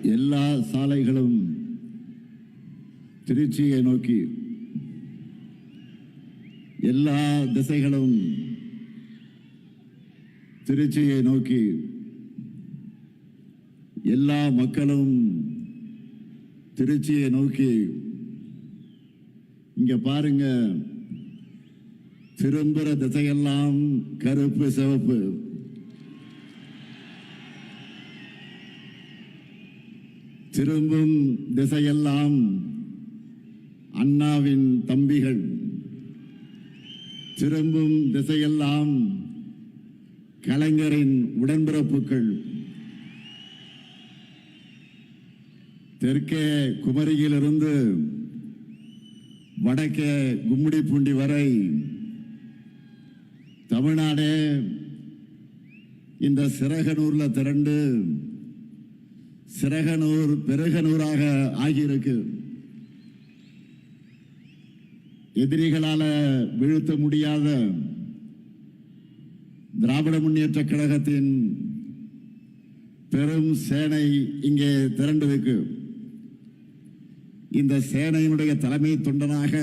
எல்லா சாலைகளும் திருச்சியை நோக்கி, எல்லா திசைகளும் திருச்சியை நோக்கி, எல்லா மக்களும் திருச்சியை நோக்கி. இங்க பாருங்க, திரும்புற திசையெல்லாம் கருப்பு சிவப்பு. திரும்பும் திசையெல்லாம் அண்ணாவின் தம்பிகள். திரும்பும் திசையெல்லாம் கலைஞரின் உடன்பிறப்புகள். தெற்கே குமரியிலிருந்து வடக்கே கும்மிடிப்பூண்டி வரை தமிழ்நாடே இந்த சிறகனூர்ல திரண்டு சிறகனூர் பெருகனூராக ஆகியிருக்கு. எதிரிகளால வீழ்த்த முடியாத திராவிட முன்னேற்ற கழகத்தின் பெரும் சேனை இங்கே திரண்டிருக்கு. இந்த சேனையினுடைய தலைமை தொண்டனாக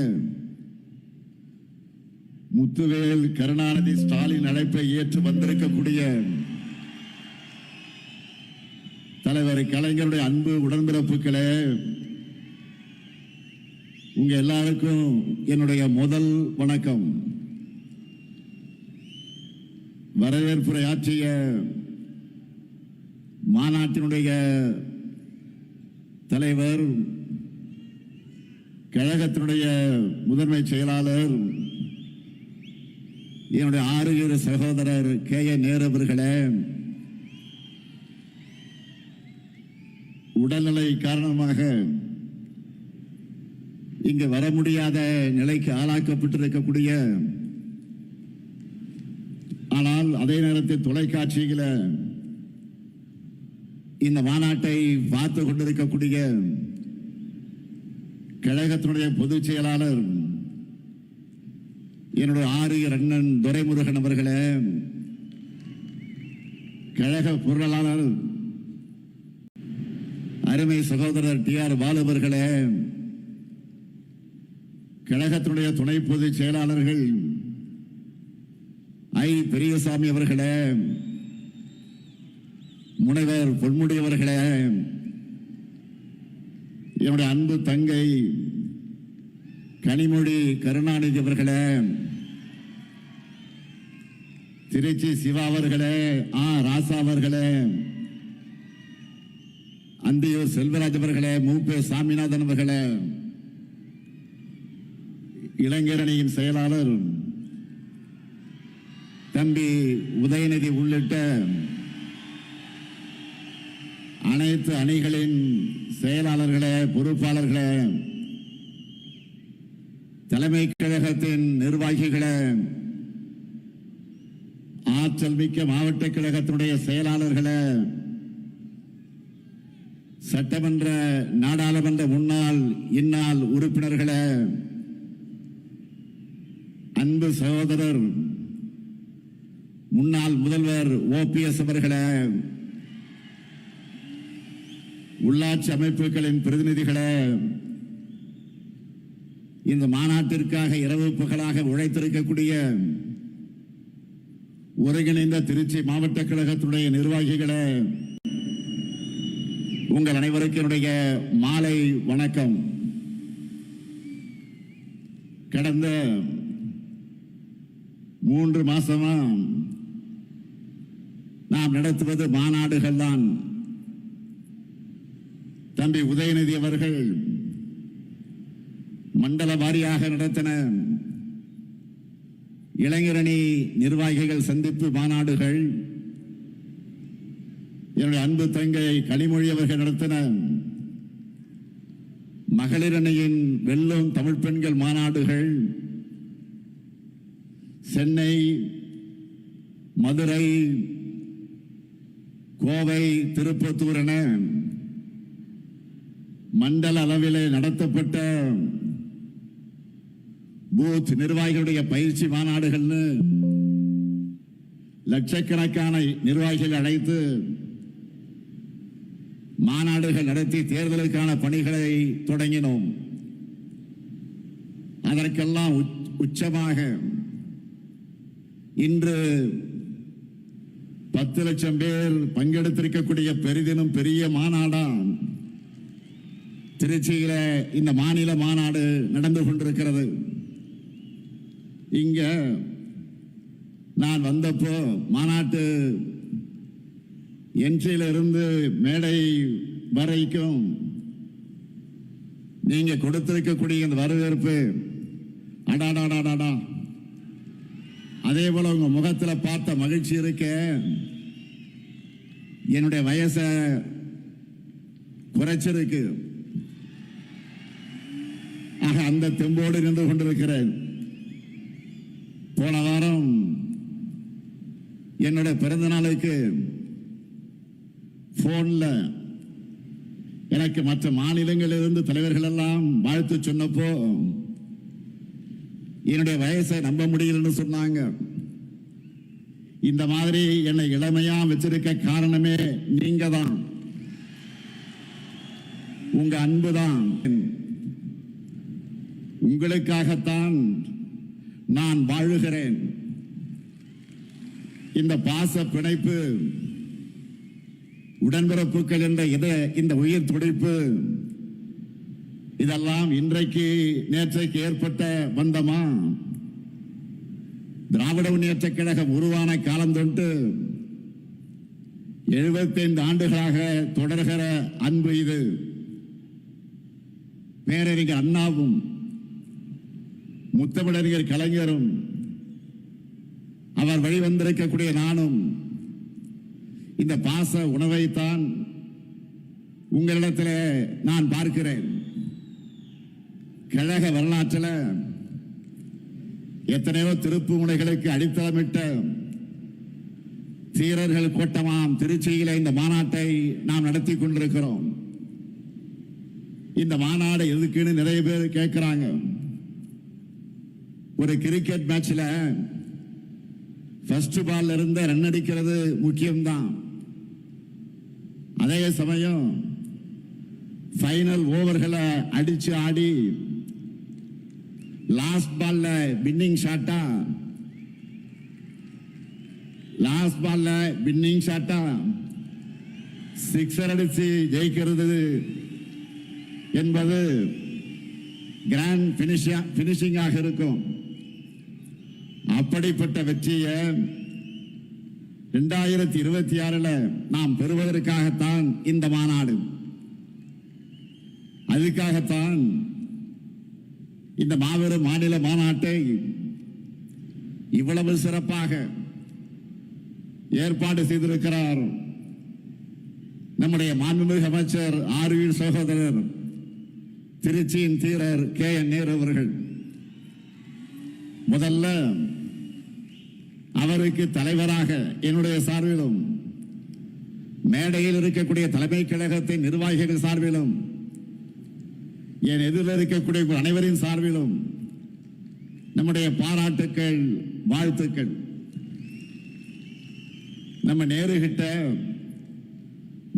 முத்துவேல் கருணாநிதி ஸ்டாலின் அழைப்பை ஏற்று வந்திருக்கக்கூடிய தலைவர் கலைஞருடைய அன்பு உடன்பிறப்புகளே, உங்க எல்லாருக்கும் என்னுடைய முதல் வணக்கம். வரவேற்புரை ஆற்றிய மாநாட்டினுடைய தலைவர், கழகத்தினுடைய முதன்மை செயலாளர், என்னுடைய ஆறுயிர் சகோதரர் கே.ஏ. நேரு அவர்களே, உடல்நிலை காரணமாக இங்கு வர முடியாத நிலைக்கு ஆளாக்கப்பட்டிருக்கக்கூடிய, ஆனால் அதே நேரத்தில் தொலைக்காட்சியில இந்த மாநாட்டை பார்த்து கொண்டிருக்கக்கூடிய கழகத்தினுடைய பொதுச் செயலாளர் என்னுடைய ஆரியர் அண்ணன் துரைமுருகன் அவர்களே, கழக பொருளாளர் அருமை சகோதரர் டி.ஆர். பாலு அவர்களே, கழகத்தினுடைய துணை பொதுச் செயலாளர்கள் ஐ. பெரியசாமி அவர்களே, முனைவர் பொன்முடி அவர்களே, என்னுடைய அன்பு தங்கை கனிமொழி கருணாநிதி அவர்களே, திருச்சி சிவா அவர்களே, ராசா அவர்களே, அந்தியூர் செல்வராஜ் அவர்களே, மூப்பே சாமிநாதன் அவர்களே, இளைஞரணியின் செயலாளர் தம்பி உதயநிதி உள்ளிட்ட அனைத்து அணிகளின் செயலாளர்களே, பொறுப்பாளர்களே, தலைமை கழகத்தின் நிர்வாகிகளே, ஆற்றல் மிக்க மாவட்ட கழகத்தினுடைய செயலாளர்களே, சட்டமன்ற நாடாளுமன்ற முன்னாள் இந்நாள் உறுப்பினர்களே, அன்பு சகோதரர் முன்னாள் முதல்வர் OPS அவர்களே, உள்ளாட்சி அமைப்புகளின் பிரதிநிதிகளே, இந்த மாநாட்டிற்காக இரவு பகலாக உழைத்திருக்கக்கூடிய ஒருங்கிணைந்த திருச்சி மாவட்ட கழகத்துடைய நிர்வாகிகளே, உங்கள் அனைவருக்கும் என்னுடைய மாலை வணக்கம். கடந்த 3 மாசமா நாம் நடத்துவது மாநாடுகள் தான். தம்பி உதயநிதி அவர்கள் மண்டல வாரியாக நடத்தின இளைஞரணி நிர்வாகிகள் சந்திப்பு மாநாடுகள், என்னுடைய அன்பு தங்கை கனிமொழி அவர்கள் நடத்தின மகளிர் அணியின் வெல்லும் தமிழ் பெண்கள் மாநாடுகள், சென்னை, மதுரை, கோவை, திருப்பத்தூர் என மண்டல அளவிலே நடத்தப்பட்ட பூத் நிர்வாகிகளுடைய பயிற்சி மாநாடுகள்னு லட்சக்கணக்கான நிர்வாகிகள் அழைத்து மாநாடுகள் நடத்தி தேர்தலுக்கான பணிகளை தொடங்கினோம். அதற்கெல்லாம் உச்சமாக இன்று 10 லட்சம் பேர் பங்கெடுத்திருக்கக்கூடிய பெரிதினும் பெரிய மாநாடா திருச்சியில இந்த மாநில மாநாடு நடந்து கொண்டிருக்கிறது. இங்க நான் வந்தப்போ மாநாட்டு என்ட்ரியிலிருந்து மேடை வரைக்கும் நீங்க கொடுத்திருக்கக்கூடிய இந்த வரவேற்பு அடாடாடாடா, அதே போல உங்க முகத்துல பார்த்த மகிழ்ச்சி இருக்க என்னுடைய வயசை குறைச்சிருக்கு. ஆக அந்த தெம்போடு நின்று கொண்டிருக்கிறேன். போன வாரம் என்னுடைய பிறந்த நாளுக்கு போன்ல எனக்கு மற்ற மாநிலங்களிலிருந்து தலைவர்கள் எல்லாம் வாழ்த்து சொன்னப்போ என்னுடைய வயசை நம்ப முடியலன்னு சொன்னாங்க. இந்த மாதிரி என்னை இளமையா வச்சிருக்க காரணமே நீங்க தான், உங்க அன்புதான். உங்களுக்காகத்தான் நான் வாழுகிறேன். இந்த பாச பிணைப்பு, உடன்பிறப்புகள் என்ற இந்த உயிர் துடிப்பு, இதெல்லாம் இன்றைக்கு நேற்றைக்கு ஏற்பட்ட பந்தமா? திராவிட முன்னேற்ற கழகம் உருவான காலம் தொட்டு 75 ஆண்டுகளாக தொடர்கிற அன்பு இது. பேரறிஞர் அண்ணாவும் முத்தமிழறிஞர் கலைஞரும் அவர் வழிவந்திருக்கக்கூடிய நானும் இந்த பாச உணவைத்தான் உங்களிடத்தில் நான் பார்க்கிறேன். கழக வரலாற்றில் எத்தனையோ திருப்பு முனைகளுக்கு அடித்தளமிட்ட தீரர்கள் கூட்டமாம் திருச்சியில இந்த மாநாட்டை நாம் நடத்தி கொண்டிருக்கிறோம். இந்த மாநாடு எதுக்குன்னு நிறைய பேர் கேட்கிறாங்க. ஒரு கிரிக்கெட் மேட்ச்ல ஃபர்ஸ்ட் பால்ல இருந்து ரன் அடிக்கிறது முக்கியம்தான். அதே சமயம் ஃபைனல் ஓவர்களை அடிச்சு ஆடி லாஸ்ட் பால்ல வின்னிங் ஷாட்டா சிக்ஸர் அடிச்சு ஜெயிக்கிறது என்பது கிராண்ட் பினிஷிங்காக இருக்கும். அப்படிப்பட்ட வெற்றியை 2026 நாம் பெறுவதற்காகத்தான் இந்த மாநாடு. அதுக்காகத்தான் இந்த மாபெரும் மாநில மாநாட்டை இவ்வளவு சிறப்பாக ஏற்பாடு செய்திருக்கிறார் நம்முடைய மாண்புமிகு அமைச்சர் ஆர்வி சகோதரர் திருச்சியின் தீரர் KN நேரு அவர்கள். முதல்ல அவருக்கு தலைவராக என்னுடைய சார்பிலும், மேடையில் இருக்கக்கூடிய தலைமை கழகத்தின் நிர்வாகிகள் சார்பிலும், என் எதிரில் இருக்கக்கூடிய அனைவரின் சார்பிலும் நம்முடைய பாராட்டுக்கள், வாழ்த்துக்கள். நம்ம நேருகிட்ட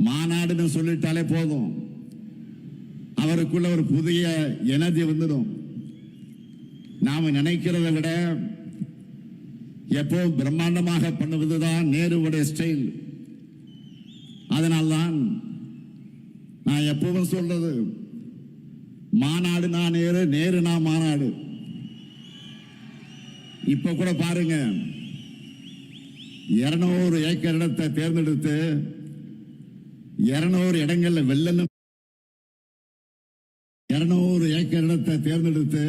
மாநாடுன்னு சொல்லிட்டாலே போதும், அவருக்குள்ள ஒரு புதிய எனர்ஜி வந்துடும். நாம நினைக்கிறதை விட எப்போ பிரம்மாண்டமாக பண்ணுவதுதான் நேருவுடைய ஸ்டைல். அதனால்தான் நான் எப்பவும் சொல்றது, மாநாடு நான் நேரு, நேரு நான் மாநாடு. இப்ப கூட பாருங்க, 200 ஏக்கர் இடத்தை தேர்ந்தெடுத்து 200 இடங்கள்ல வெள்ளணும், 200 ஏக்கர் இடத்தை தேர்ந்தெடுத்து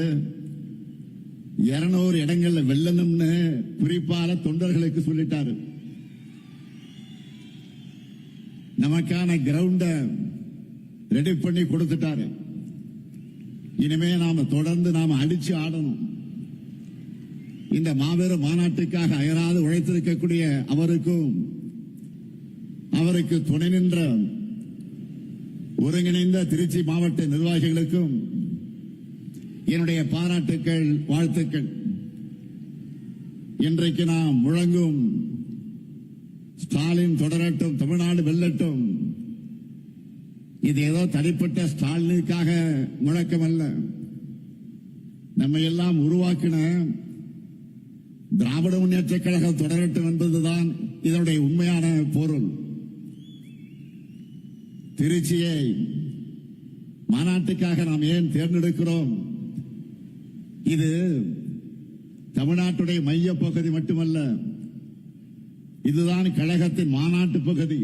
200 இடங்கள்ல வெல்லணும்னு குறிப்பான தொண்டர்களுக்கு சொல்லிட்டாரு. நமக்கான கிரவுண்ட ரெடி பண்ணி கொடுத்துட்டாரு. இனிமே நாம தொடர்ந்து நாம அடிச்சு ஆடணும். இந்த மாபெரும் மாநாட்டுக்காக அயராது உழைத்திருக்கக்கூடிய அவருக்கும், அவருக்கு துணை நின்ற ஒருங்கிணைந்த திருச்சி மாவட்ட நிர்வாகிகளுக்கும் என்னுடைய பாராட்டுக்கள், வாழ்த்துக்கள். இன்றைக்கு நாம் முழங்கும் ஸ்டாலின் தொடரட்டும், தமிழ்நாடு வெல்லட்டும், இது ஏதோ தனிப்பட்ட ஸ்டாலினுக்காக முழக்கம் அல்ல. நம்மை எல்லாம் உருவாக்கின திராவிட முன்னேற்ற கழகம் தொடரட்டும் என்பதுதான் இதனுடைய உண்மையான பொருள். திருச்சியை மாநாட்டுக்காக நாம் ஏன் தேர்ந்தெடுக்கிறோம்? இது தமிழ்நாட்டுடைய மைய பகுதி மட்டுமல்ல, இதுதான் கழகத்தின் மாநாட்டு பகுதி.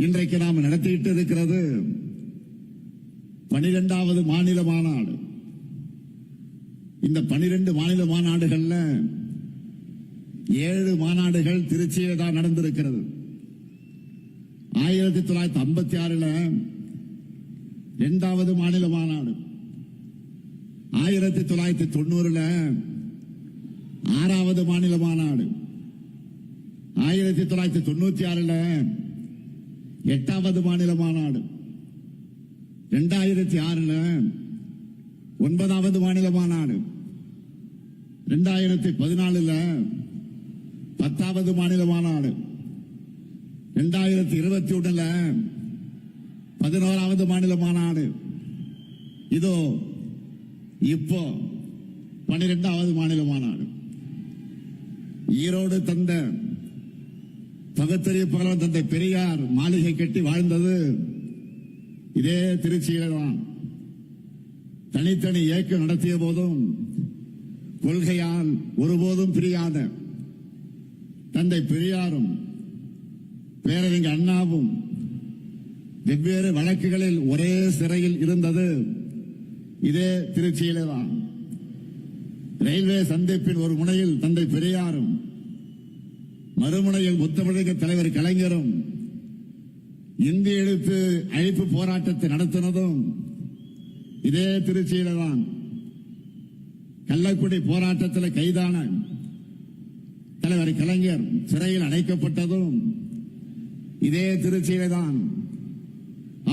இன்றைக்கு நாம் நடத்திட்டு இருக்கிறது 12வது மாநில மாநாடு. இந்த 12 மாநில மாநாடுகள்ல 7 மாநாடுகள் திருச்சியில தான் நடந்திருக்கிறது. 1956 2வது மாநில மாநாடு, 1990 6வது மாநில மாநாடு, 1996 8வது மாநில மாநாடு, 2006 9வது மாநில மாநாடு, 2014 10வது மாநில மாநாடு, 2021 11வது மாநில மாநாடு, இதோ இப்போ 12வது மாநில மாநாடு. ஈரோடு தந்த பகுத்தறிவு புகழ் தந்தை பெரியார் மாளிகை கட்டி வாழ்ந்தது இதே திருச்சியில தான். தனித்தனி இயக்கம் நடத்திய போதும் கொள்கையால் ஒருபோதும் பிரியாத தந்தை பெரியாரும் பேரறிஞர் அண்ணாவும் வெவ்வேறு வழக்குகளில் ஒரே சிறையில் இருந்தது இதே திருச்சியிலே தான். ரயில்வே சந்திப்பின் ஒரு முனையில் தந்தை பெரியாரும் மறுமுனையில் முத்தமிழக தலைவர் கலைஞரும் இந்திய எழுத்து அழிப்பு போராட்டத்தை நடத்தினதும் இதே திருச்சியில தான். கள்ளக்குடி போராட்டத்தில் கைதான தலைவர் கலைஞர் சிறையில் அடைக்கப்பட்டதும் இதே திருச்சியில தான்.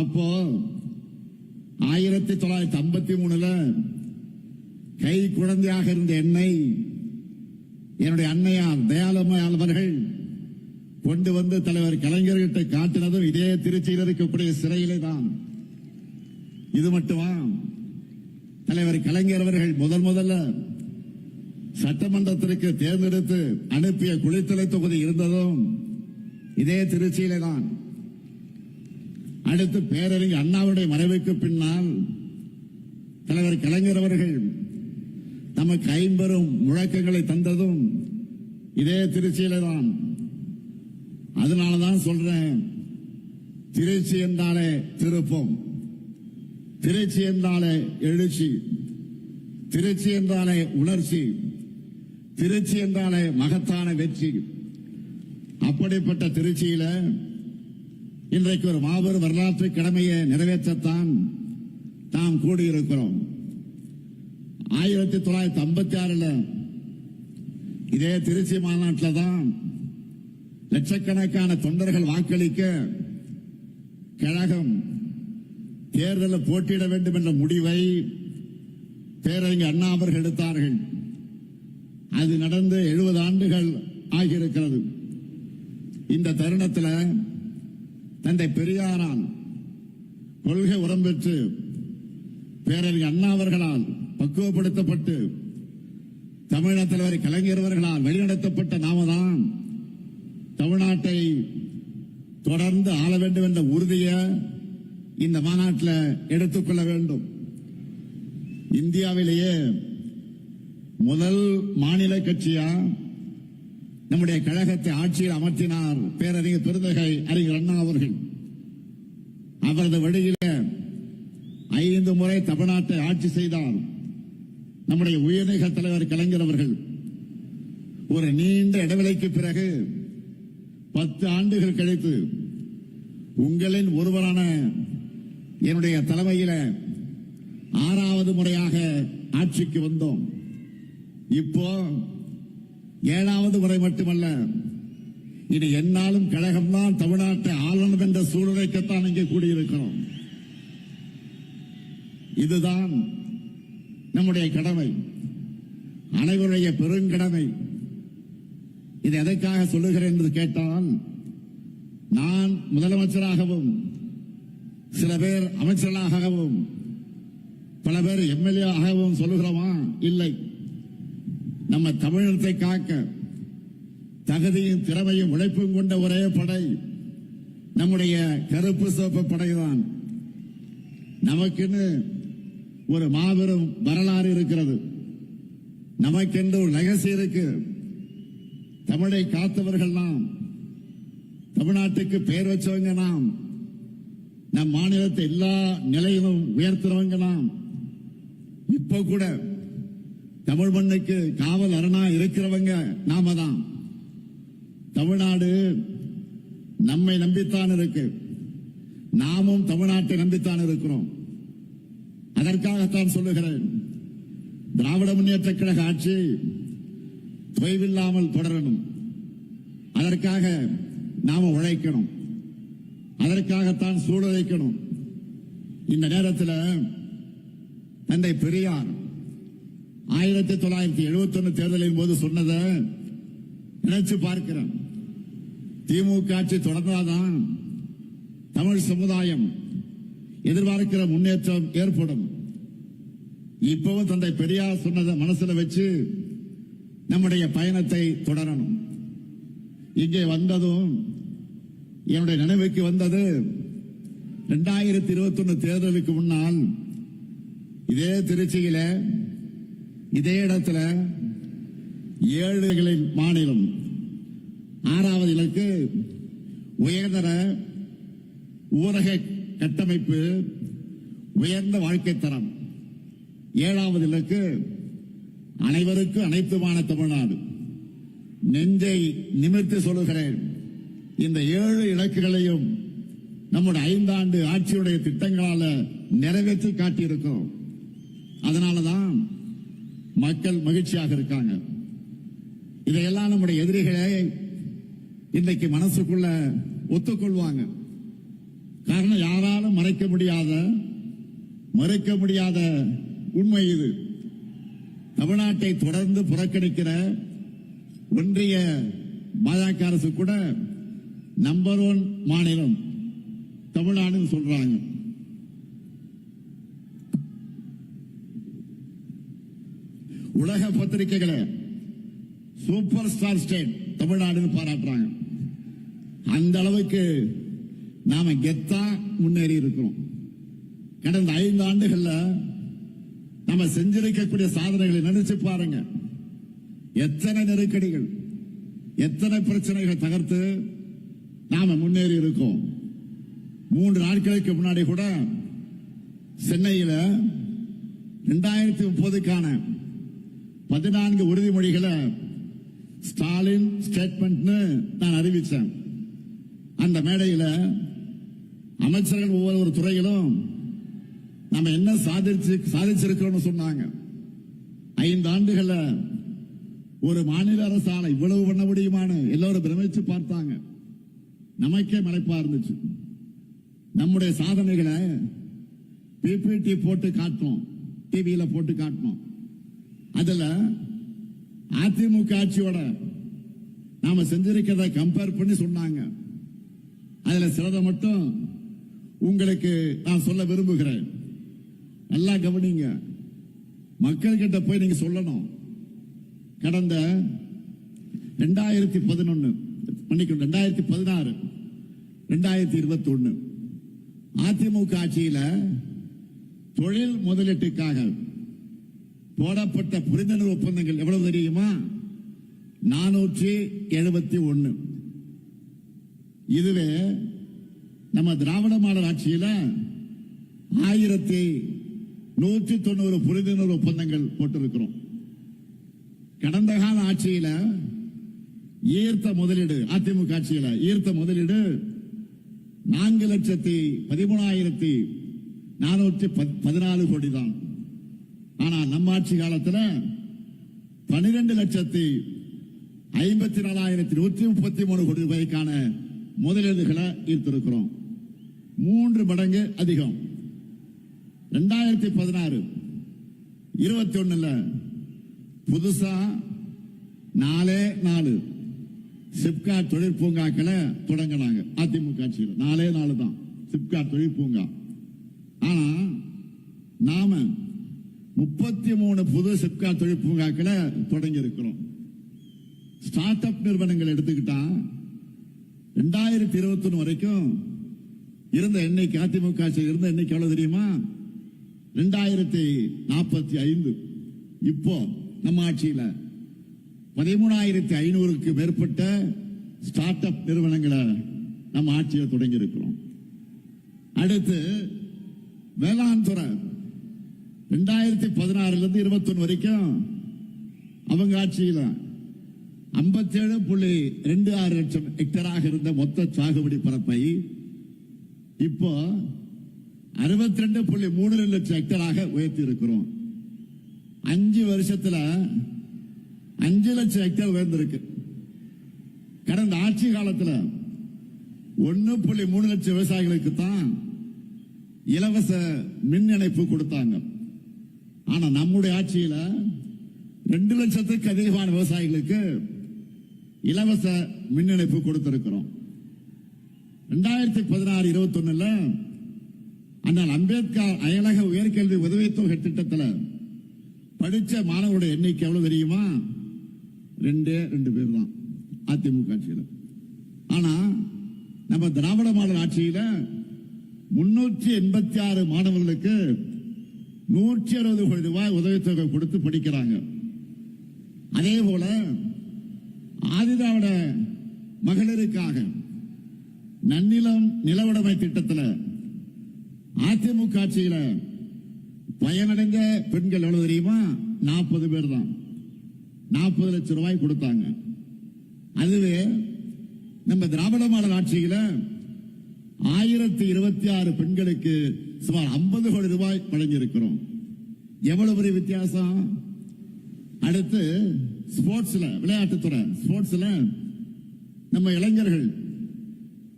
அப்போ 1953 கை குழந்தையாக இருந்த என்னை என்னுடைய அன்னையார் தயாளம்மையார் அவர்கள் கொண்டு வந்து தலைவர் கலைஞர்கிட்ட காட்டினதும் இதே திருச்சியில் இருக்கக்கூடிய சிறையிலே தான். இது மட்டுமா, தலைவர் கலைஞர் அவர்கள் முதல்ல சட்டமன்றத்திற்கு தேர்ந்தெடுத்து அனுப்பிய குளித்தலை தொகுதி இருந்ததும் இதே திருச்சியிலே தான். அடுத்து பேரறிஞர் அண்ணாவுடைய மறைவுக்கு பின்னால் தலைவர் கலைஞர் அவர்கள் நமக்கு 50 முழக்கங்களை தந்ததும் இதே திருச்சியிலே தான். அதனாலதான் சொல்றேன், திருச்சி என்றாலே திருப்பம், திருச்சி என்றாலே எழுச்சி, திருச்சி என்றாலே உணர்ச்சி, திருச்சி என்றாலே மகத்தான வெற்றி. அப்படிப்பட்ட திருச்சியில இன்றைக்கு ஒரு மாபெரும் வரலாற்று கடமையை நிறைவேற்றத்தான் நாம் கூடியிருக்கிறோம். 1956 இதே திருச்சி மாநாட்டில் தான் லட்சக்கணக்கான தொண்டர்கள் வாக்களிக்க கழகம் தேர்தலில் போட்டியிட வேண்டும் என்ற முடிவை பேரறிஞர் அண்ணா அவர்கள் எடுத்தார்கள். அது நடந்து 70 ஆண்டுகள் ஆகியிருக்கிறது. இந்த தருணத்தில் தந்தை பெரியாரால் கொள்கை உரம் பெற்று பேரறிஞர் அண்ணா அவர்களால் பக்குவப்படுத்தப்பட்டு தமிழக தலைவர் கலைஞர் அவர்களால் வழிநடத்தப்பட்ட நாம தான் தமிழ்நாட்டை தொடர்ந்து ஆள வேண்டும் என்ற உறுதியை இந்த மாநாட்டில் எடுத்துக்கொள்ள வேண்டும். இந்தியாவிலேயே முதல் மாநில கட்சியா நம்முடைய கழகத்தை ஆட்சியில் அமர்த்தினார் பேரறிஞர் பெருந்தகை அறிஞர் அண்ணா அவர்கள். அவரது வழியில 5 முறை தமிழ்நாட்டை ஆட்சி செய்தார் நம்முடைய உயர்நீக தலைவர் கலைஞர் அவர்கள். ஒரு நீண்ட இடைவெளிக்கு பிறகு 10 ஆண்டுகள் கழித்து உங்களின் ஒருவரான என்னுடைய தலைமையில 6வது முறையாக ஆட்சிக்கு வந்தோம். இப்போ 7வது முறை மட்டுமல்ல, இனி என்னாலும் கழகம்தான் தமிழ்நாட்டை ஆளணும் என்ற சூழ்நிலைக்குத்தான் இங்கே கூடியிருக்கிறோம். இதுதான் நம்முடைய கடமை, அனைவருடைய பெருங்கடமை. இது எதற்காக சொல்லுகிறேன் என்று கேட்டால், நான் முதலமைச்சராகவும் சில பேர் அமைச்சர்களாகவும் பல பேர் எம்எல்ஏ ஆகவும் சொல்லுகிறோமா? இல்லை. நம்ம தமிழகத்தை காக்க தகுதியும் திறமையும் உழைப்பும் கொண்ட ஒரே படை நம்முடைய கருப்பு சிவப்பு படைதான். நமக்குன்னு ஒரு மாபெரும் வரலாறு இருக்கிறது. நமக்கென்று ஒரு லெகசி இருக்கு. தமிழை காத்தவர்கள் நாம், தமிழ்நாட்டுக்கு பெயர் வச்சவங்க நாம், நம் மாநிலத்தை எல்லா நிலையிலும் உயர்த்துறவங்க நாம். இப்ப கூட தமிழ் மண்ணுக்கு காவல் அரணா இருக்கிறவங்க நாம தான். தமிழ்நாடு நம்மை நம்பித்தான் இருக்கு. நாமும் தமிழ்நாட்டை நம்பித்தான் இருக்கிறோம். அதற்காகத்தான் சொல்லுகிறேன், திராவிட முன்னேற்ற கழக ஆட்சி தொய்வில்லாமல் தொடரணும். அதற்காக நாம உழைக்கணும். அதற்காகத்தான் சூழலைக்கணும். இந்த நேரத்தில் தந்தை பெரியார் 1971 தேர்தலின் போது சொன்னதை நினைச்சு பார்க்கிறேன். திமுக ஆட்சி தொடர்ந்தாதான் தமிழ் சமுதாயம் எதிர்பார்க்கிற முன்னேற்றம் ஏற்படும். இப்பவும் தந்தை பெரியார் சொன்னதை மனசுல வச்சு நம்முடைய பயணத்தை தொடரணும். இங்கே வந்ததும் என்னுடைய நினைவுக்கு வந்தது 2021 தேர்தலுக்கு முன்னால் இதே திருச்சியில இதே இடத்துல 7 மாநிலம் 6வது இலக்கு உயர்தர ஊரக கட்டமைப்பு உயர்ந்த வாழ்க்கை தரம், 7வது இலக்கு அனைவருக்கும் அனைத்துமான தமிழ்நாடு. நெஞ்சை நிமிர்த்தி சொல்லுகிறேன், இந்த 7 இலக்குகளையும் நம்முடைய 5 ஆண்டு ஆட்சியுடைய திட்டங்களால நிறைவேற்றி காட்டியிருக்கிறோம். அதனாலதான் மக்கள் மகிழ்ச்சியாக இருக்காங்க. இதையெல்லாம் நம்முடைய எதிரிகளே இன்றைக்கு மனசுக்குள்ள ஒத்துக்கொள்வாங்க. காரணம், யாராலும் மறைக்க முடியாத உண்மை இது. தமிழ்நாட்டை தொடர்ந்து புறக்கணிக்கிற ஒன்றிய பாஜக அரசு கூட நம்பர் 1 மாநிலம் தமிழ்நாடுன்னு சொல்றாங்க. உலக பத்திரிகைகளை சூப்பர் ஸ்டார் ஸ்டேட் தமிழ்நாடுன்னு பாராட்டுறாங்க. அந்த அளவுக்கு நாம கெத்தா முன்னேறி இருக்கிறோம். கடந்த 5 ஆண்டுகள்ல நம்ம செஞ்சிருக்கக்கூடிய சாதனைகளை நினைச்சு பாருங்க. எத்தனை நெருக்கடிகள், எத்தனை பிரச்சனைகள் தகர்த்து நாம முன்னேறி இருக்கோம். 3 நாட்களுக்கு முன்னாடி கூட சென்னையில 2030க்கான 14 உறுதிமொழிகளை ஸ்டாலின் ஸ்டேட்மெண்ட்னு நான் அறிவிச்சேன். அந்த மேடையில் அமைச்சர்கள் ஒவ்வொரு துறையிலும் நம்ம என்ன சாதிச்சிருக்கிறோம்னு சொன்னாங்க. 5 ஆண்டுகள்ல ஒரு மாநில அரசால இவ்வளவு பண்ண முடியுமான்னு எல்லாரும் பிரமிச்சு பார்த்தாங்க. நமக்கே மலைப்பா இருந்துச்சு. நம்முடைய சாதனைகளை பிபிடி போட்டு காட்டணும், டிவியில போட்டு காட்டணும். அதுல அதிமுக ஆட்சியோட நாம செஞ்சிருக்கிறத கம்பேர் பண்ணி சொன்னாங்க. அதுல சிலதை மட்டும் உங்களுக்கு நான் சொல்ல விரும்புகிறேன். நல்லா கவனிங்க. மக்கள் கிட்ட போய் நீங்க சொல்லணும். கடந்த 2011 2016 2021 அதிமுக ஆட்சியில தொழில் முதலீட்டுக்காக போடப்பட்ட புரிந்துணர்வு ஒப்பந்தங்கள் எவ்வளவு தெரியுமா? 471. இதுவே நம்ம திராவிட மாடல் ஆட்சியில 1190 புரிந்துணர்வு ஒப்பந்தங்கள் போட்டிருக்கிறோம். கடந்த கால ஆட்சியில ஈர்த்த முதலீடு, அதிமுக ஆட்சியில ஈர்த்த முதலீடு 4,13,414 கோடி தான். ஆனா நம்ம ஆட்சி காலத்தில் 12,54,133 கோடி ரூபாய்க்கான முதலீடுகளை ஈர்த்திருக்கிறோம். 3 மடங்கு அதிகம். 2016-21 புதுசா 4 சிப்காட் தொழிற்பூங்காக்களை தொடங்கினாங்க. அதிமுக ஆட்சியில் 4 தான். சிப்காட் தொழில் பூங்கா. ஆனா நாம 33 புது சிப்காட் தொழில் பூங்காக்களை தொடங்கி இருக்கிறோம். ஸ்டார்ட் அப் நிறுவனங்கள் எடுத்துக்கிட்டா 2021 வரைக்கும் இருந்த எண்ணிக்கை, அதிமுக இருந்த எண்ணிக்கை எவ்வளவு தெரியுமா? 2045. இப்போ நம்ம ஆட்சியில 13,500க்கு மேற்பட்ட ஸ்டார்ட் அப் நிறுவனங்களை நம்ம ஆட்சியில் தொடங்கி இருக்கிறோம். அடுத்து வேளாண் துறை 2016 21 வரைக்கும் அவங்க ஆட்சியில் 57.26 லட்சம் ஹெக்டராக இருந்த மொத்த சாகுபடி பரப்பை இப்போ 62.3 லட்சம் ஹெக்டராக உயர்த்தி இருக்கிறோம். 5 வருஷத்துல 5 லட்சம் ஹெக்டர் உயர்ந்திருக்கு. கடந்த ஆட்சி காலத்தில் 1.3 லட்சம் விவசாயிகளுக்கு தான் இலவச மின் இணைப்பு கொடுத்தாங்க. ஆனா நம்முடைய ஆட்சியில 2 லட்சத்துக்கு அதிகமான விவசாயிகளுக்கு இலவச மின் இணைப்பு கொடுத்திருக்கிறோம். 2016-21 அண்ணல் அம்பேத்கர் அயலக உயர்கல்வி உதவித்தொகை திட்டத்தில் படிச்ச மாணவருடைய எண்ணிக்கை எவ்வளவு தெரியுமா? 2 பேர் தான் அதிமுக ஆட்சியில். ஆனா நம்ம திராவிட மாடல் ஆட்சியில 386 மாணவர்களுக்கு 160 கோடி ரூபாய் உதவித்தொகை கொடுத்து படிக்கிறாங்க. அதே போல ஆதிதிராவிட மகளிருக்காக நன்னிலம் நிலவுடைமை திட்டத்தில் அதிமுக ஆட்சியில பயனடைந்த பெண்கள் எவ்வளவு தெரியுமா? 40 பேர் தான். 40 லட்சம் ரூபாய் கொடுத்தாங்க. அதுவே நம்ம திராவிட மாடல் ஆட்சியில 1026 பெண்களுக்கு சுமார் 50 கோடி ரூபாய் வழங்கி இருக்கிறோம். எவ்வளவு பெரிய வித்தியாசம்! அடுத்து ஸ்போர்ட்ஸ்ல, விளையாட்டுத்துறை ஸ்போர்ட்ஸ்ல நம்ம இளைஞர்கள்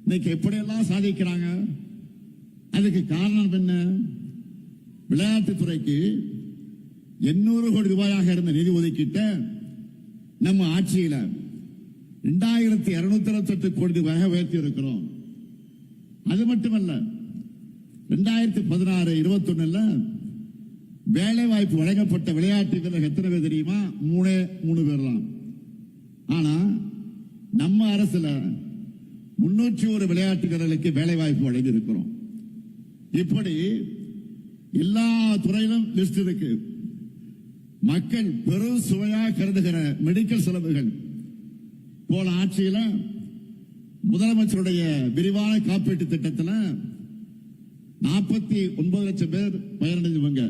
இன்னைக்கு எப்படியெல்லாம் சாதிக்கிறாங்க. அதுக்கு காரணம் என்ன? விளையாட்டுத்துறைக்கு 800 கோடி ரூபாயாக இருந்த நிதி ஒதுக்கீட்ட நம்ம ஆட்சியில 2228 கோடி ரூபாயாக உயர்த்தி இருக்கிறோம். அது மட்டுமல்ல, 2016-21 வேலை வாய்ப்பு வழங்கப்பட்ட விளையாட்டு வீரர்கள் எத்தனை பேர் தெரியுமா? 3 பேர் தான். ஆனா நம்ம அரசுல 301 விளையாட்டு வீரர்களுக்கு வேலை வாய்ப்பு வழங்கி இருக்கிறோம். இப்படி எல்லா துறையிலும் லிஸ்ட் இருக்கு. மக்கள் பெரும் சுவையாக கருதுகிற மெடிக்கல் செலவுகள் போன ஆட்சியில முதலமைச்சருடைய விரிவான காப்பீட்டு திட்டத்தில் 49 லட்சம் பேர் பயனடைஞ்சவங்க.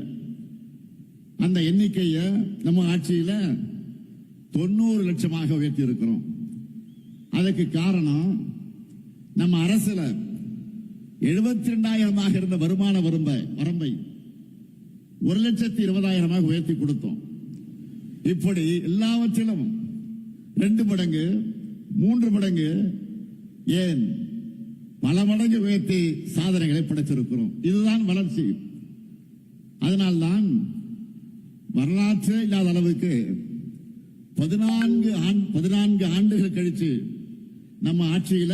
அந்த எண்ணிக்கையை நம்ம ஆட்சியில 90 லட்சமாக உயர்த்தி இருக்கிறோம். அதுக்கு காரணம் நம்ம அரசுல 72,000 இருந்த வருமான வரம்பை 1,20,000 உயர்த்தி கொடுத்தோம். இப்படி எல்லாவற்றிலும் 2 மடங்கு 3 மடங்கு, ஏன் பல மடங்கு உயர்த்தி சாதனைகளை படைத்திருக்கிறோம். இதுதான் வளர்ச்சி. அதனால்தான் வரலாற்று இல்லாத அளவுக்கு 14 ஆண்டுகள் கழிச்சு நம்ம ஆட்சியில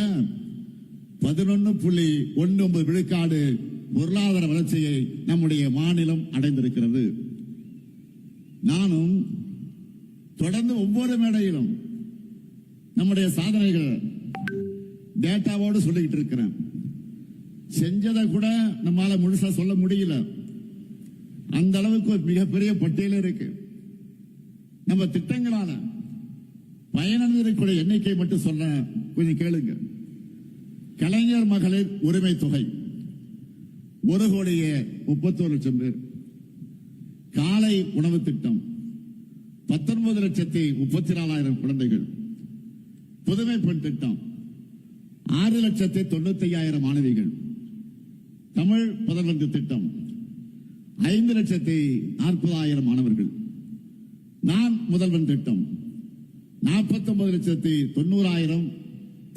11.19 விழுக்காடு பொருளாதார வளர்ச்சியை நம்முடைய மாநிலம் அடைந்திருக்கிறது. நானும் தொடர்ந்து ஒவ்வொரு மேடையிலும் நம்முடைய சாதனைகள் டேட்டாவோடு சொல்லிக்கிட்டு இருக்கிறேன். செஞ்சதை கூட நம்மால முழுசா சொல்ல முடியல. அந்த அளவுக்கு ஒரு மிகப்பெரிய பட்டியல் இருக்கு. நம்ம திட்டங்களால பயனடைந்திருக்கிற எண்ணிக்கை மட்டும் சொல்ல கொஞ்சம் கேளுங்க. கலைஞர் மகளிர் உரிமை தொகை 1,31 லட்சம் பேர். காலை உணவு திட்டம் 19,34,000 குழந்தைகள். புதுமை பெண் திட்டம் 6,95,000 மாணவிகள். தமிழ் புதல்வன் திட்டம் 5,40,000 மாணவர்கள். நான் முதல்வன் திட்டம் 49,90,000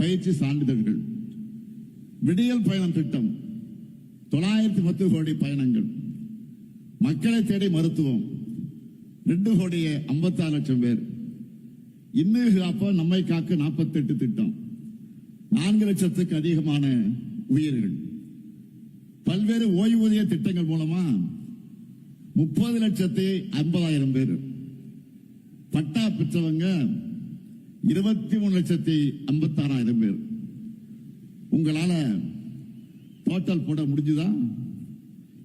பயிற்சி சான்றிதழ்கள். விடியல் பயணம் திட்டம் 910 கோடி பயணங்கள். மக்களை தேடி மருத்துவம் 2,56,00,000 பேர். இன்னும் காப்ப நம்மை காக்க 48 திட்டம். 4 லட்சத்துக்கு அதிகமான உயிர்கள். பல்வேறு ஓய்வூதிய திட்டங்கள் மூலமா 30,50,000 பேர், பட்டா பெற்றவங்க 23,56,000 பேர். உங்களால டோட்டல் போட முடிஞ்சுதா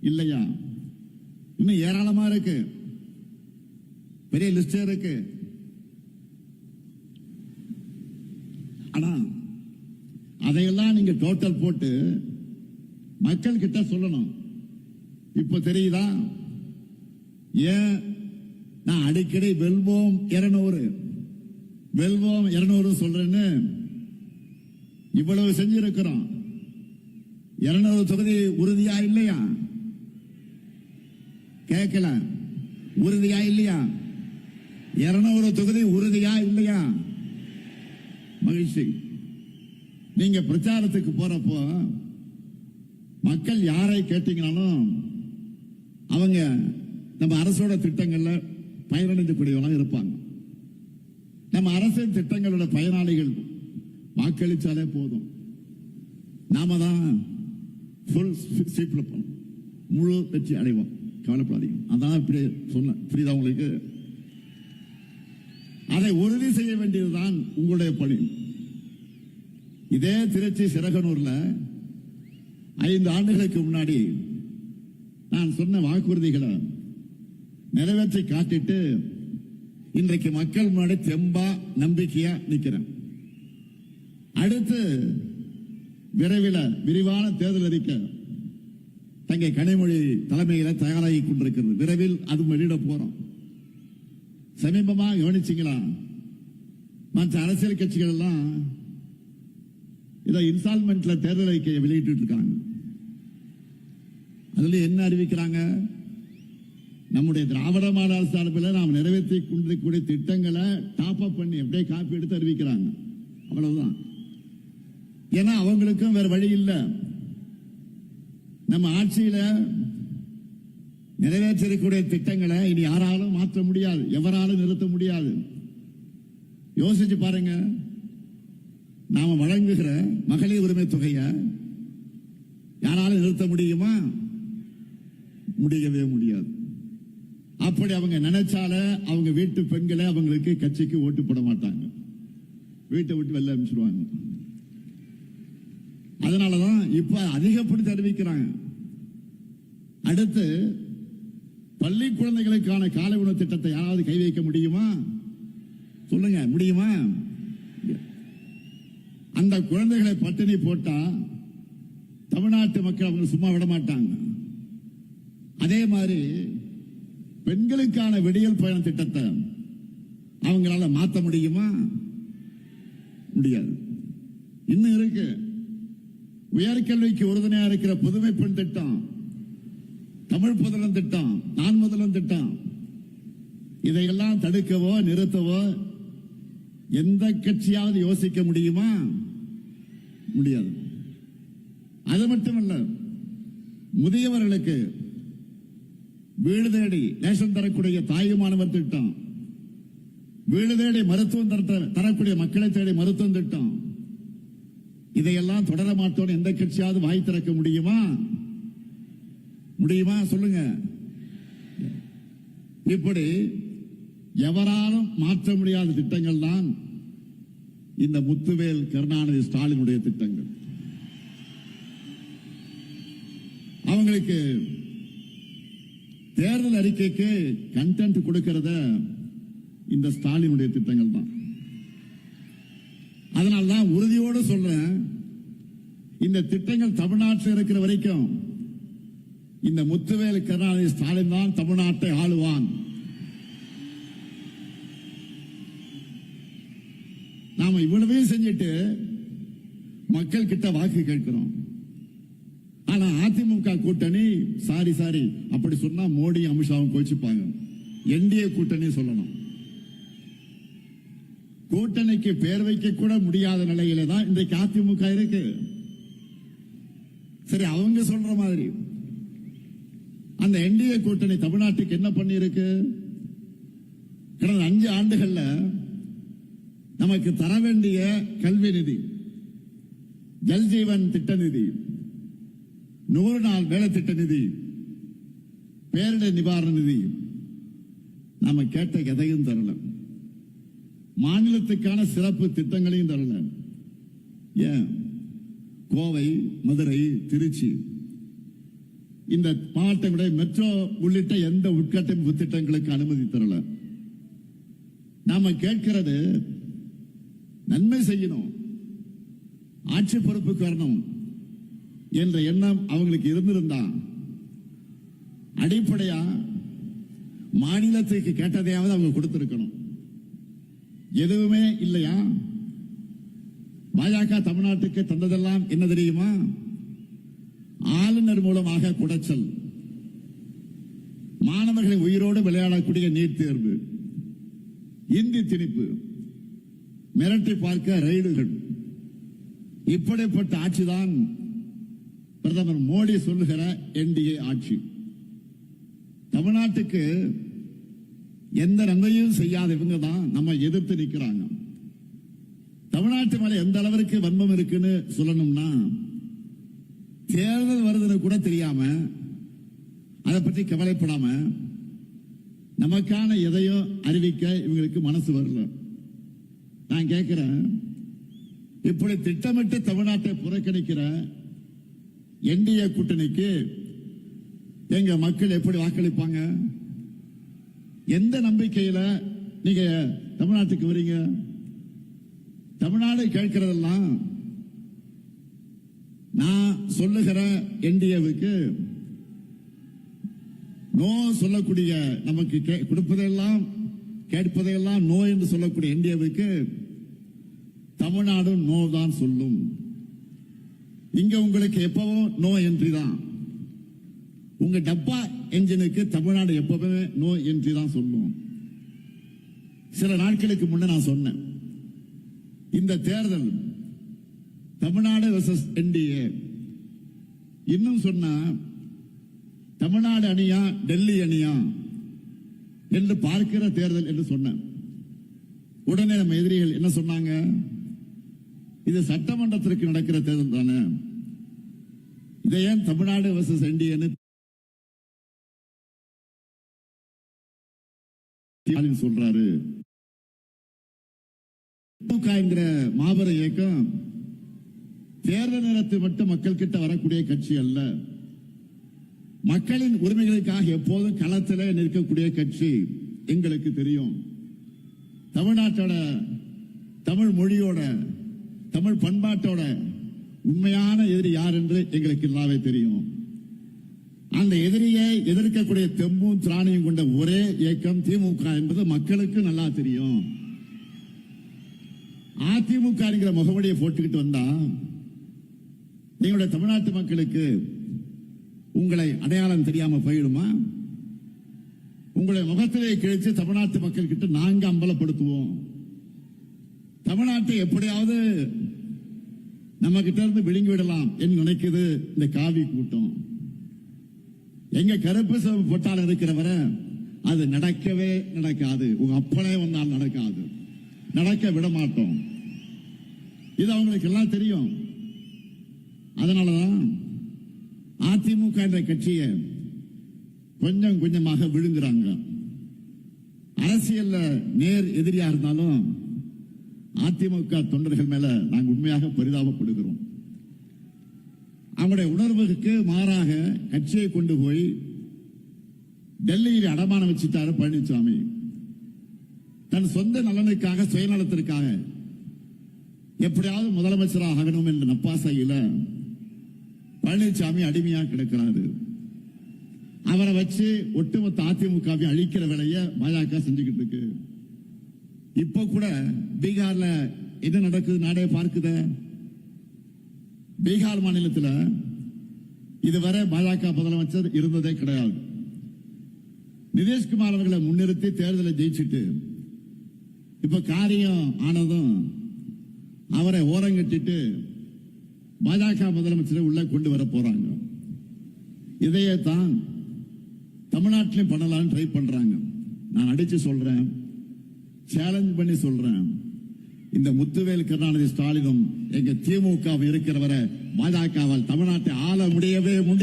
இல்லையா? இன்னும் ஏராளமா இருக்கு, பெரிய லிஸ்டே இருக்கு. ஆனா அதையெல்லாம் நீங்க டோட்டல் போட்டு மக்கள் கிட்ட சொல்லணும். இப்ப தெரியுதா ஏன் நான் அடிக்கடி வெல்வோம் 200 சொல்றேன்னு? இவ்வளவு செஞ்சிருக்கிறோம். 200 தொகுதி உறுதியா இல்லையா? கேட்கல. உறுதியா இல்லையா? 200 தொகுதி உறுதியா இல்லையா? மகிழ்ச்சி. நீங்க பிரச்சாரத்துக்கு போறப்போ மக்கள் யாரை கேட்டீங்கனாலும் அவங்க நம்ம அரசோட திட்டங்கள்ல பயனடைந்து கூடியவங்க இருப்பாங்க. நம்ம அரசின் திட்டங்களோட பயனாளிகள் வாக்களிச்சாலே போதும். நாம தான் முழு வெற்றி அடைவோம். கவலைப்படாதீங்க. அதான் இப்படி சொன்ன புரியுதா உங்களுக்கு? அதை உறுதி செய்ய வேண்டியதுதான் உங்களுடைய பணி. இதே திருச்சி சிறகனூர்ல 5 ஆண்டுகளுக்கு முன்னாடி நான் சொன்ன வாக்குறுதிகளை நிறைவேற்றி காட்டிட்டு இன்றைக்கு மக்கள் முன்னாடி தெம்பா நம்பிக்கையா நிக்கிறேன். அடுத்து விரைவில் விரிவான தேர்தல் அறிக்கை தங்கை கனிமொழி தலைமையில தயாராகி கொண்டிருக்கிறது. விரைவில் அது வெளியிட போறோம். சமீபமா கவனிச்சீங்களா? மற்ற அரசியல் கட்சிகள் எல்லாம் இதை இன்ஸ்டால்மெண்ட்ல தேர்தல் அறிக்கையை வெளியிட்டு இருக்காங்க. அதுல என்ன அறிவிக்கிறாங்க? நம்முடைய திராவிட மாடல் சார்பில் நாம் நிறைவேற்றி கொண்டிருக்கக்கூடிய திட்டங்களை டாப் அப் பண்ணி அப்படியே காப்பி எடுத்து அறிவிக்கிறாங்க. அவ்வளவுதான். ஏன்னா அவங்களுக்கும் வேற வழி இல்லை. நம்ம ஆட்சியில நிறைவேற்றக்கூடிய திட்டங்களை இனி யாராலும் மாற்ற முடியாது, எவராலும் நிறுத்த முடியாது. யோசிச்சு பாருங்க. நாம வழங்குகிற மகளிர் உரிமை தொகையை யாராலும் நிறுத்த முடியுமா? முடியவே முடியாது. அப்படி அவங்க நினைச்சால அவங்க வீட்டு பெண்களை அவங்களுக்கு கட்சிக்கு ஓட்டு போட மாட்டாங்க, வீட்டை விட்டு வெளில அனுப்பிச்சிடுவாங்க. அதனாலதான் இப்ப அதிகப்படுத்தி அறிவிக்கிறாங்க. அடுத்து பள்ளி குழந்தைகளுக்கான காலை உணவு திட்டத்தை யாராவது கை வைக்க முடியுமா? சொல்லுங்க, முடியுமா? அந்த குழந்தைகளை பட்டினி போட்டா தமிழ்நாட்டு மக்கள் அவங்க சும்மா விட மாட்டாங்க. அதே மாதிரி பெண்களுக்கான விடியல் பயண திட்டத்தை அவங்களால மாற்ற முடியுமா? முடியாது. இன்னும் இருக்கு. உயர்கல்விக்கு உறுதுணையா இருக்கிற புதுமை பெண் திட்டம், தமிழ் புதலன் திட்டம், நான் முதலன் திட்டம், இதையெல்லாம் தடுக்கவோ நிறுத்தவோ எந்த கட்சியாவது யோசிக்க முடியுமா? முடியாது. அது மட்டுமல்ல, முதியவர்களுக்கு வீடு தேடி ரேஷன் தரக்கூடிய தாயுமானவர் திட்டம், வீடு தேடி மருத்துவம் தரக்கூடிய மக்களை தேடி மருத்துவம் திட்டம், இதையெல்லாம் தொடர மாட்டோம் எந்த கட்சியாவது வாய் திறக்க முடியுமா? முடியுமா? சொல்லுங்க. இப்படி எவராலும் மாற்ற முடியாத திட்டங்கள் தான் இந்த முத்துவேல் கருணாநிதி ஸ்டாலினுடைய திட்டங்கள். அவங்களுக்கு தேர்தல் அறிக்கைக்கு கண்டென்ட் கொடுக்கிறத இந்த ஸ்டாலினுடைய திட்டங்கள் தான். அதனால்தான் உறுதியோடு சொல்றேன், இந்த திட்டங்கள் தமிழ்நாட்டில் இருக்கிற வரைக்கும் இந்த முத்துவேல் கருணாநிதி ஸ்டாலின் தான் தமிழ்நாட்டை ஆளுவான். நாம இவ்வளவையும் செஞ்சுட்டு மக்கள் கிட்ட வாக்கு கேட்கிறோம். ஆனா அதிமுக கூட்டணி சாரி அப்படி சொன்னா மோடி அமித்ஷாவும் கோச்சிப்பாங்க. என்டிஏ கூட்டணி சொல்லணும். கூட்டணிக்கு பேர் வைக்க கூட முடியாத நிலையில தான் இன்றைக்கு அதிமுக இருக்கு. சரி, அவங்க சொல்ற மாதிரி அந்த என்டிஏ கூட்டணி தமிழ்நாட்டுக்கு என்ன பண்ணி இருக்கு? கடந்த 5 ஆண்டுகள்ல நமக்கு தர வேண்டிய கல்வி நிதி, ஜல்ஜீவன் திட்ட நிதி, 100 நாள் வேலை திட்ட நிதி, பேரிடர் நிவாரண நிதி, நாம கேட்ட எதையும் தரல. மாநிலத்துக்கான சிறப்பு திட்டங்களையும் தரல. ஏன் கோவை, மதுரை, திருச்சி இந்த மாவட்டங்களுடைய மெட்ரோ உள்ளிட்ட எந்த உட்கட்டமைப்பு திட்டங்களுக்கு அனுமதி தரல. நாம கேட்கிறது நன்மை செய்யணும், ஆட்சி பொறுப்புக்கு வரணும் என்ற எண்ணம் அவங்களுக்கு இருந்திருந்தா அடிப்படையா மாநிலத்துக்கு கேட்டதையாவது அவங்க கொடுத்திருக்கணும். எதுவுமே இல்லையா? பாஜக தமிழ்நாட்டுக்கு தந்ததெல்லாம் என்ன தெரியுமா? ஆளுநர் மூலமாக குடைச்சல், மாணவர்களை உயிரோடு விளையாடக்கூடிய நீட் தேர்வு, இந்தி திணிப்பு, மிரட்டி பார்க்க ரைடுகள், இப்படிப்பட்ட ஆட்சிதான் பிரதமர் மோடி சொல்லுகிற என்டிஏ ஆட்சி. தமிழ்நாட்டுக்கு எந்த நன்மையும் செய்யாத இவங்க தான் நம்ம எதிர்த்து நிற்கிறாங்க. தமிழ்நாட்டு மேல எந்த அளவிற்கு வன்மம் இருக்குன்னு சொல்லணும்னா, தேர்தல் வருதுன்னு கூட தெரியாம, அதை பற்றி கவலைப்படாம, நமக்கான எதையும் அறிவிக்க இவங்களுக்கு மனசு வரல. நான் கேட்கிறேன், இப்படி திட்டமிட்டு தமிழ்நாட்டை புறக்கணிக்கிற என்டிஏ கூட்டணிக்கு எங்க மக்கள் எப்படி வாக்களிப்பாங்க? எந்த நம்பிக்கையில நீங்க தமிழ்நாட்டுக்கு வரீங்க? தமிழ்நாடு கேட்கிறதெல்லாம் நான் சொல்லுகிற என்டிஏவுக்கு நோ சொல்லக்கூடிய, நமக்கு கொடுப்பதெல்லாம் கேட்பதையெல்லாம் நோ என்று சொல்லக்கூடிய என்டிஏவுக்கு தமிழ்நாடு நோ தான் சொல்லும். இங்க உங்களுக்கு எப்பவும் நோ என்ட்ரி தான். உங்க டப்பா என்ஜினுக்கு தமிழ்நாடு எப்பவுமே நோ என்ட்ரி தான் சொல்லும். சில நாட்களுக்கு முன்ன நான் சொன்னேன், இந்த தேர்தல் தமிழ்நாடு வெர்சஸ் என்டிஏ, இன்னும் சொன்ன தமிழ்நாடு அணியா டெல்லி அணியா என்று பார்க்கிற தேர்தல் என்று சொன்னேன். உடனே நம்ம எதிரிகள் என்ன சொன்னாங்க? இது சட்டமன்றத்திற்கு நடக்கிற தேர்தல் தானே, இதை ஏன் தமிழ்நாடு வெர்சஸ் என்டிஏன்னு சொல்றாரு? என்கிற மாபெரும் இயக்கம் தேர்தல் நேரத்தில் மட்டும் மக்கள் கிட்ட வரக்கூடிய கட்சி அல்ல, மக்களின் உரிமைகளுக்காக எப்போதும் களத்தில் நிற்கக்கூடிய கட்சி. எங்களுக்கு தெரியும், தமிழ்நாட்டோட, தமிழ் மொழியோட, தமிழ் பண்பாட்டோட உண்மையான எதிரி யார் என்று எங்களுக்கு எல்லாமே தெரியும். அந்த எதிரியை எதிர்க்கக்கூடிய தெம்பும் திராணியும் கொண்ட ஒரே இயக்கம் திமுக என்பது மக்களுக்கு நல்லா தெரியும். அதிமுக என்கிற முகவடியை போட்டுக்கிட்டு வந்தா எங்களுடைய தமிழ்நாட்டு மக்களுக்கு உங்களை அடையாளம் தெரியாம போயிடுமா? உங்களுடைய முகத்திலே கிழிச்சு தமிழ்நாட்டு மக்கள் கிட்ட நாங்க அம்பலப்படுத்துவோம். தமிழ்நாட்டை எப்படியாவது நம்ம கிட்ட இருந்து விழுங்கி விடலாம் என்று நினைக்குது இந்த காவி கூட்டம். எங்க கருப்பு சிவப்பு போட்டால் இருக்கிறவரை அது நடக்கவே நடக்காது. உங்க அப்பனே வந்தால் நடக்காது, நடக்க விட மாட்டோம். இது அவங்களுக்கு எல்லாம் தெரியும். அதனாலதான் அதிமுக என்ற கட்சியை கொஞ்சம் கொஞ்சமாக விழுங்குறாங்க. அரசியல்ல நேர் எதிரியா இருந்தாலும் அதிமுக தொண்டர்கள் மேல நாங்கள் உண்மையாக பரிதாபப்படுகிறோம். அவங்களுடைய உணர்வுக்கு மாறாக கட்சியை கொண்டு போய் டெல்லியில் அடமானம் வச்சுட்டாரு பழனிசாமி. தன் சொந்த நலனுக்காக, சுயநலத்திற்காக எப்படியாவது முதலமைச்சராக ஆகணும் என்ற நப்பாசையில பழனிசாமி அடிமையா கிடக்கிறாரு. அவரை வச்சு ஒட்டுமொத்த அதிமுகவை அழிக்கிற வேலையை பாஜக செஞ்சுக்கிட்டு இருக்கு. இப்ப கூட பீகார்ல என்ன நடக்குது நாடே பார்க்குத. பீகார் மாநிலத்தில் இதுவரை பாஜக முதலமைச்சர் இருந்ததே கிடையாது. நிதிஷ்குமார் அவர்களை முன்னிறுத்தி தேர்தலை ஜெயிச்சுட்டு இப்ப காரியம் ஆனதும் அவரை ஓரங்கட்டிட்டு பாஜக முதலமைச்சரை உள்ள கொண்டு வர போறாங்க. இதையே தான் தமிழ்நாட்டிலும் பண்ணலாம்னு ட்ரை பண்றாங்க. நான் அடிச்சு சொல்றேன், சேலஞ்ச் பண்ணி சொல்றேன், இந்த முத்துவேல் கருணாநிதி ஸ்டாலினும் எங்க திமுக இருக்கிறவரை பாஜகவால் தமிழ்நாட்டை ஆள முடியவே முடியாது.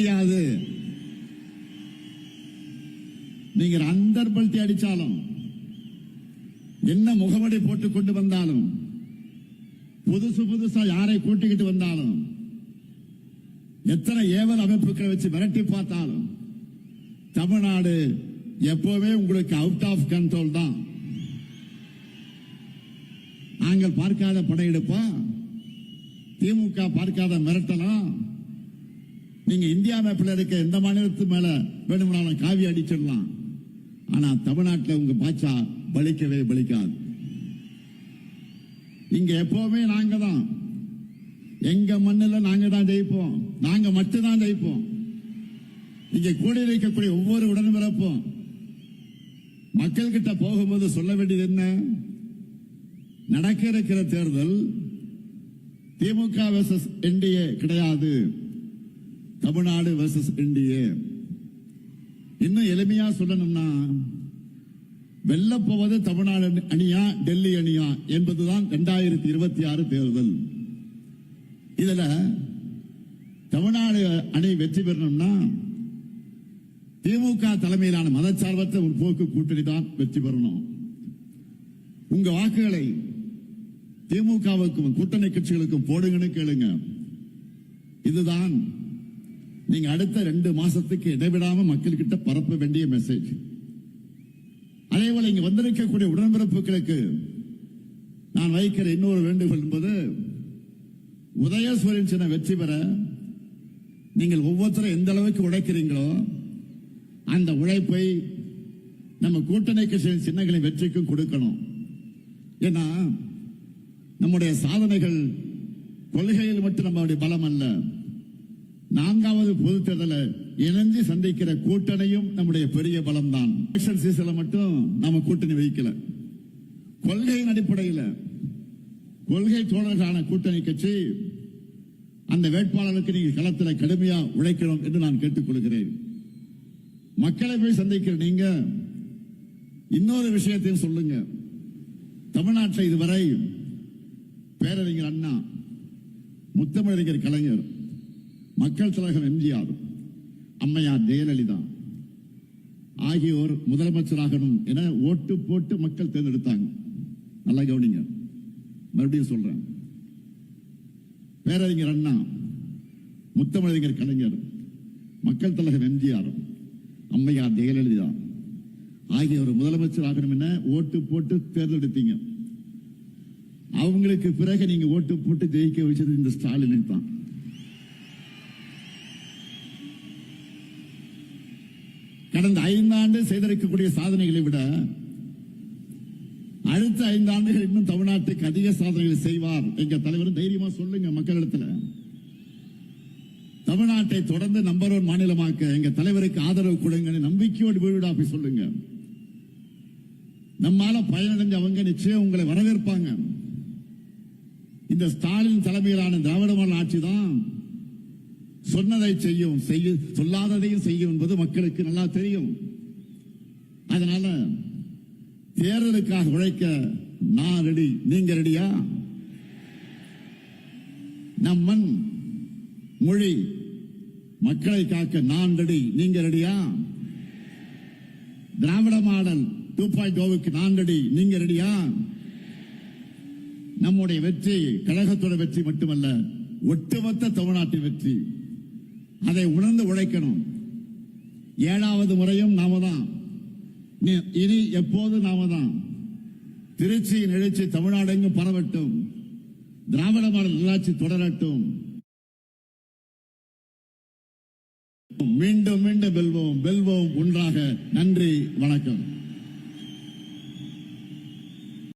ஜெண்டர் பல்ட்டி அடிச்சாலும், என்ன முகமடி போட்டுக் கொண்டு வந்தாலும், புதுசா யாரை கூட்டிக்கிட்டு வந்தாலும், எத்தனை ஏவல் அமைப்புகளை வச்சு மிரட்டி பார்த்தாலும், தமிழ்நாடு எப்பவே உங்களுக்கு அவுட் ஆஃப் கண்ட்ரோல் தான். நாங்கள் பார்க்காத படையெடுப்பா, திமுக பார்க்காத மிரட்டலாம். நீங்க இந்தியா மேப்பில் இருக்க எந்த மாநிலத்து மேல வேணும்னாலும் காவி அடிச்சிடலாம். ஆனா தமிழ்நாட்டில் உங்க பாச்சா பலிக்கவே பலிக்காது. இங்க எப்பவுமே நாங்க தான், எங்க மண்ணில் நாங்க தான் ஜெயிப்போம், நாங்க மட்டும்தான் ஜெயிப்போம். இங்க கூடி இருக்கக்கூடிய ஒவ்வொரு உடன்பிறப்பும் மக்கள் கிட்ட போகும்போது சொல்ல வேண்டியது என்ன? நடக்க இருக்கிற தேர்தல் திமுக வெர்சஸ் என்டிஏ கிடையாது, தமிழ்நாடு வெர்சஸ் என்டிஏ. இன்னும் எளிமையா சொல்லணும்னா, வெல்ல போவது தமிழ்நாடு அணியா டெல்லி அணியா என்பதுதான் 2026 தேர்தல். இதுல தமிழ்நாடு அணி வெற்றி பெறணும்னா திமுக தலைமையிலான மதச்சார்பற்ற முற்போக்கு கூட்டணி தான் வெற்றி பெறணும். உங்க வாக்குகளை திமுகவுக்கும் கூட்டணி கட்சிகளுக்கும் போடுங்கன்னு கேளுங்க. இதுதான் நீங்க அடுத்த 2 மாசத்துக்கு இடைவிடாம மக்கள்கிட்ட பரப்ப வேண்டிய மெசேஜ். அதேபோல இங்க வந்திருக்கக்கூடிய உடன்பிறப்புகளுக்கு நான் வைக்கிற இன்னொரு வேண்டுகோள் என்பது, உதயசூரியன் சின்ன வெற்றி பெற நீங்கள் ஒவ்வொருத்தரும் எந்த அளவுக்கு உழைக்கிறீங்களோ அந்த உழைப்பை நம்ம கூட்டணி கட்சியின் சின்னங்களின் வெற்றிக்கும் கொடுக்கணும். ஏன்னா நம்முடைய சாதனைகள் கொள்கையில் மட்டும் நம்மளுடைய பலம் அல்ல, 4வது பொதுத் தேர்தலை இணைஞ்சு சந்திக்கிற கூட்டணியும் நம்முடைய பெரிய பலம் தான். மட்டும் நாம கூட்டணி வைக்கல, கொள்கையின் அடிப்படையில் கொள்கை தோழர்களான கூட்டணி கட்சி அந்த வேட்பாளருக்கு நீங்க களத்தில் கடுமையா உழைக்கணும் என்று நான் கேட்டுக் கொள்கிறேன். மக்களை போய் சந்திக்கிற நீங்க இன்னொரு விஷயத்தையும் சொல்லுங்க. தமிழ்நாட்டில் இதுவரை பேரறிஞர் அண்ணா, முத்தமிழறிஞர் கலைஞர், மக்கள் தலைவர் எம்ஜிஆர், அம்மையார் ஜெயலலிதா ஆகியோர் முதலமைச்சராகணும் என ஓட்டு போட்டு மக்கள் தேர்ந்தெடுத்தாங்க. நல்லா கவனிங்க, மறுபடியும் சொல்றேன். பேரறிஞர் அண்ணா, முத்தமிழறிஞர் கலைஞர், மக்கள் தலைவர் எம்ஜிஆர், அம்மையார் ஜெயலலிதா ஆகியோர் முதலமைச்சர் ஆகணும் என ஓட்டு போட்டு தேர்ந்தெடுத்தீங்க. அவங்களுக்கு பிறகு நீங்க ஓட்டு போட்டு ஜெயிக்க வச்சது இந்த ஸ்டாலினை தான். கடந்த 5 ஆண்டு செய்திருக்கக்கூடிய சாதனைகளை விட அடுத்த 5 ஆண்டுகள் இன்னும் தமிழ்நாட்டுக்கு அதிக சாதனைகளை செய்வார் எங்க தலைவர். தைரியமா சொல்லுங்க மக்களிடத்துல. தமிழ்நாட்டை தொடர்ந்து நம்பர் 1 மாநிலமாக்க எங்க தலைவருக்கு ஆதரவு கொடுங்க, நம்பிக்கையோடு வீடு போய் சொல்லுங்க. நம்மால பயனடைஞ்சவங்க நிச்சயம் உங்களை வரவேற்பாங்க. இந்த ஸ்டாலின் தலைமையிலான திராவிட மாடல் ஆட்சி தான் சொன்னதை செய்யும், சொல்லாததையும் செய்யும் என்பது மக்களுக்கு நல்லா தெரியும். அதனால தேர்தலுக்காக உழைக்க நான் ரெடி, நீங்க ரெடியா? நம் மண் மொழி மக்களை காக்க நான் ரெடி, நீங்க ரெடியா? திராவிட மாடல் 2.0க்கு நான் ரெடி, நீங்க ரெடியா? நம்முடைய வெற்றி கழகத்தோட வெற்றி மட்டுமல்ல, ஒட்டுமொத்த தமிழ்நாட்டின் வெற்றி. அதை உணர்ந்து உழைக்கணும். 7வது முறையும் நாம தான், இனி எப்போது நாம தான். திருச்சியின் எழுச்சி தமிழ்நாடு எங்கும் பரவட்டும், திராவிட மாடல் நல்லாட்சி தொடரட்டும். மீண்டும் மீண்டும் வெல்வோம், வெல்வோம் ஒன்றாக. நன்றி, வணக்கம்.